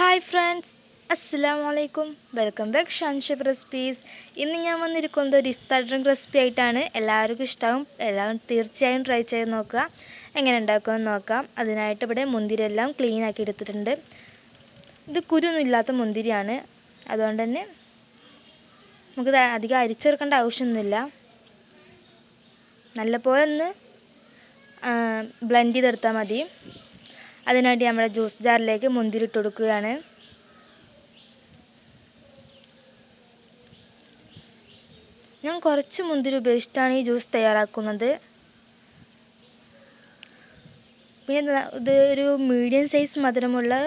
Hi friends, അസ്സലാമു അലൈക്കും. Welcome back ഷാൻഷിപ്പ് റെസിപ്പീസ്. ഇന്ന് ഞാൻ വന്നിരിക്കുന്നത് ഒരു ഇഫ്താർ ഡ്രിങ്ക് റെസിപ്പി ആയിട്ടാണ്. എല്ലാവർക്കും ഇഷ്ടമാവും. എല്ലാവരും തീർച്ചയായും ട്രൈ ചെയ്ത് നോക്കുക. എങ്ങനെ ഉണ്ടാക്കുമെന്ന് നോക്കാം. അതിനായിട്ട് ഇവിടെ മുന്തിരി എല്ലാം ക്ലീൻ ആക്കി എടുത്തിട്ടുണ്ട്. ഇത് കുരുവൊന്നും ഇല്ലാത്ത മുന്തിരിയാണ്. അതുകൊണ്ട് തന്നെ നമുക്ക് അധികം അരിച്ചെടുക്കേണ്ട ആവശ്യമൊന്നുമില്ല. നല്ലപോലെ ഒന്ന് ബ്ലെൻഡ് ചെയ്തെടുത്താൽ മതി. അതിനായിട്ട് നമ്മുടെ ജ്യൂസ് ജാറിലേക്ക് മുന്തിരി ഇട്ട് കൊടുക്കുകയാണ്. ഞാൻ കുറച്ച് മുന്തിരി ഉപയോഗിച്ചിട്ടാണ് ഈ ജ്യൂസ് തയ്യാറാക്കുന്നത്. പിന്നെ ഇത് ഒരു മീഡിയം സൈസ് മധുരമുള്ള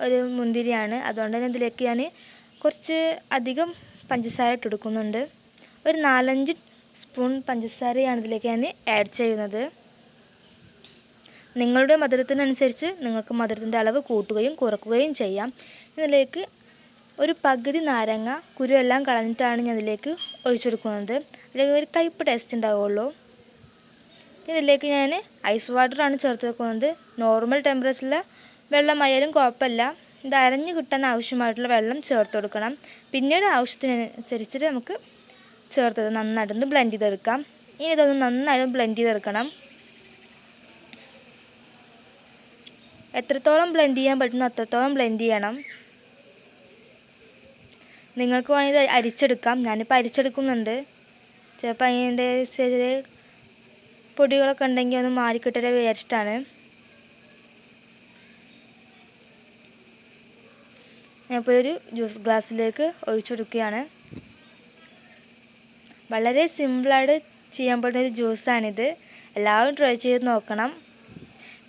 ഒരു മുന്തിരിയാണ്. അതുകൊണ്ട് തന്നെ ഇതിലേക്ക് ഞാൻ കുറച്ച് അധികം പഞ്ചസാര ഇട്ട് കൊടുക്കുന്നുണ്ട്. ഒരു 4-5 സ്പൂൺ പഞ്ചസാരയാണ് ഇതിലേക്ക് ഞാൻ ആഡ് ചെയ്യുന്നത്. നിങ്ങളുടെ മധുരത്തിനനുസരിച്ച് നിങ്ങൾക്ക് മധുരത്തിൻ്റെ അളവ് കൂട്ടുകയും കുറയ്ക്കുകയും ചെയ്യാം. ഇതിലേക്ക് ഒരു പകുതി നാരങ്ങ കുരുവെല്ലാം കളഞ്ഞിട്ടാണ് ഞാൻ ഇതിലേക്ക് ഒഴിച്ചെടുക്കുന്നത്. ഇതിലേക്ക് ഒരു കയ്പ്പ് ടേസ്റ്റ് ഉണ്ടാവുള്ളൂ. ഇതിലേക്ക് ഞാൻ ഐസ് വാട്ടറാണ് ചേർത്ത് വെക്കുന്നത്. നോർമൽ ടെമ്പറേച്ചറിൽ വെള്ളമായാലും കുഴപ്പമില്ല. ഇത് അരഞ്ഞു കിട്ടാൻ ആവശ്യമായിട്ടുള്ള വെള്ളം ചേർത്ത് കൊടുക്കണം. പിന്നീട് ആവശ്യത്തിനനുസരിച്ചിട്ട് നമുക്ക് ചേർത്തത് നന്നായിട്ടൊന്ന് ബ്ലെൻഡ് ചെയ്തെടുക്കാം. ഇനി ഇതൊന്ന് നന്നായിട്ട് ബ്ലെൻഡ് ചെയ്തെടുക്കണം. എത്രത്തോളം ബ്ലെൻഡ് ചെയ്യാൻ പറ്റുന്നോ അത്രത്തോളം ബ്ലെൻഡ് ചെയ്യണം. നിങ്ങൾക്ക് വേണമെങ്കിൽ ഇത് അരിച്ചെടുക്കാം. ഞാനിപ്പോൾ അരിച്ചെടുക്കുന്നുണ്ട്. ചിലപ്പോൾ അതിൻ്റെ ചെറിയ പൊടികളൊക്കെ ഉണ്ടെങ്കിൽ ഒന്ന് മാറിക്കിട്ടരെ വിചാരിച്ചിട്ടാണ്. ഞാനിപ്പോൾ ഒരു ജ്യൂസ് ഗ്ലാസ്സിലേക്ക് ഒഴിച്ചെടുക്കുകയാണ്. വളരെ സിമ്പിളായിട്ട് ചെയ്യാൻ പറ്റുന്ന ഒരു ജ്യൂസാണിത്. എല്ലാവരും ട്രൈ ചെയ്ത് നോക്കണം.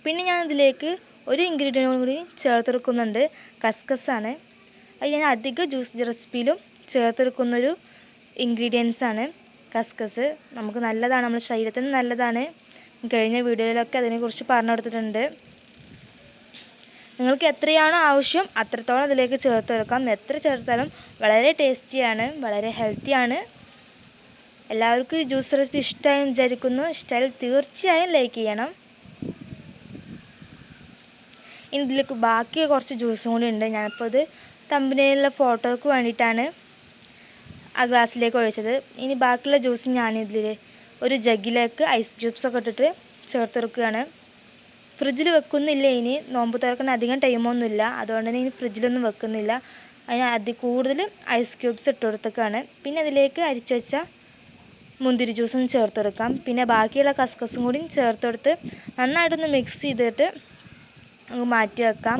പിന്നെ ഞാൻ ഇതിലേക്ക് ഒരു ഇൻഗ്രീഡിയൻറ്റും കൂടി ചേർത്തെടുക്കുന്നുണ്ട്. കസ്കസാണ്. അത് ഞാൻ അധിക ജ്യൂസ് റെസിപ്പിയിലും ചേർത്തെടുക്കുന്നൊരു ഇൻഗ്രീഡിയൻസാണ് കസ്കസ്. നമുക്ക് നല്ലതാണ്, നമ്മുടെ ശരീരത്തിന് നല്ലതാണ്. കഴിഞ്ഞ വീഡിയോയിലൊക്കെ അതിനെക്കുറിച്ച് പറഞ്ഞു കൊടുത്തിട്ടുണ്ട്. നിങ്ങൾക്ക് എത്രയാണോ ആവശ്യം അത്രത്തോളം അതിലേക്ക് ചേർത്തെടുക്കാം. എത്ര ചേർത്താലും വളരെ ടേസ്റ്റിയാണ്, വളരെ ഹെൽത്തിയാണ്. എല്ലാവർക്കും ഈ ജ്യൂസ് റെസിപ്പി ഇഷ്ടമായെന്ന് വിചാരിക്കുന്നു. ഇഷ്ടമായാൽ തീർച്ചയായും ലൈക്ക് ചെയ്യണം. ഇനി ഇതിലേക്ക് ബാക്കി കുറച്ച് ജ്യൂസും കൂടി ഉണ്ട്. ഞാനിപ്പോൾ ഇത് തമ്പനയിലുള്ള ഫോട്ടോയ്ക്ക് വേണ്ടിയിട്ടാണ് ആ ഗ്ലാസ്സിലേക്ക് ഒഴിച്ചത്. ഇനി ബാക്കിയുള്ള ജ്യൂസ് ഞാനിതിൽ ഒരു ജഗ്ഗിലേക്ക് ഐസ് ക്യൂബ്സൊക്കെ ഇട്ടിട്ട് ചേർത്തെടുക്കുകയാണ്. ഫ്രിഡ്ജിൽ വെക്കുന്നില്ല. ഇനി നോമ്പ് തുറക്കാൻ അധികം ടൈമൊന്നുമില്ല. അതുകൊണ്ട് തന്നെ ഇനി ഫ്രിഡ്ജിലൊന്നും വെക്കുന്നില്ല. അതിന് കൂടുതൽ ഐസ് ക്യൂബ്സ് ഇട്ട് കൊടുത്തേക്കാണ്. പിന്നെ അതിലേക്ക് അരിച്ചു വെച്ച മുന്തിരി ജ്യൂസും ചേർത്തെടുക്കാം. പിന്നെ ബാക്കിയുള്ള കസ്കസും കൂടി ചേർത്തെടുത്ത് നന്നായിട്ടൊന്ന് മിക്സ് ചെയ്തിട്ട് നമുക്ക് മാറ്റി വെക്കാം.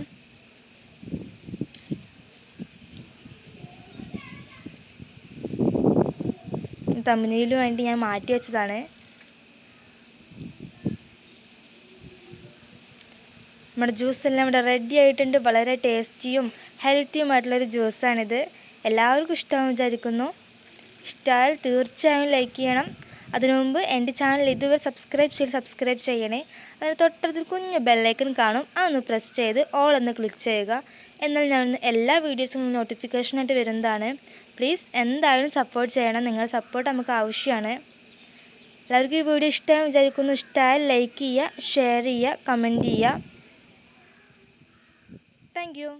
തമ്പനയിലിന് വേണ്ടി ഞാൻ മാറ്റി വെച്ചതാണ്. നമ്മുടെ ജ്യൂസ് എല്ലാം ഇവിടെ റെഡി ആയിട്ടുണ്ട്. വളരെ ടേസ്റ്റിയും ഹെൽത്തിയുമായിട്ടുള്ളൊരു ജ്യൂസാണിത്. എല്ലാവർക്കും ഇഷ്ടമാണെന്ന് വിചാരിക്കുന്നു. ഇഷ്ടമായാൽ തീർച്ചയായും ലൈക്ക് ചെയ്യണം. അതിനു മുമ്പ് എൻ്റെ ചാനൽ ഇതുവരെ സബ്സ്ക്രൈബ് ചെയ്യണേ. അതിന് തൊട്ടടുത്തൊരു കുഞ്ഞു ബെല്ലൈക്കൺ കാണും. അതൊന്ന് പ്രസ് ചെയ്ത് ഓൾ എന്ന് ക്ലിക്ക് ചെയ്യുക. എന്നാൽ ഞാൻ എല്ലാ വീഡിയോസും നോട്ടിഫിക്കേഷനായിട്ട് വരുന്നതാണ്. പ്ലീസ് എന്തായാലും സപ്പോർട്ട് ചെയ്യണം. നിങ്ങളുടെ സപ്പോർട്ട് നമുക്ക് ആവശ്യമാണ്. എല്ലാവർക്കും ഈ വീഡിയോ ഇഷ്ടമായെന്ന് വിചാരിക്കുന്നു. ഇഷ്ടമായാൽ ലൈക്ക് ചെയ്യുക, ഷെയർ ചെയ്യുക, കമൻറ്റ് ചെയ്യുക. Thank you.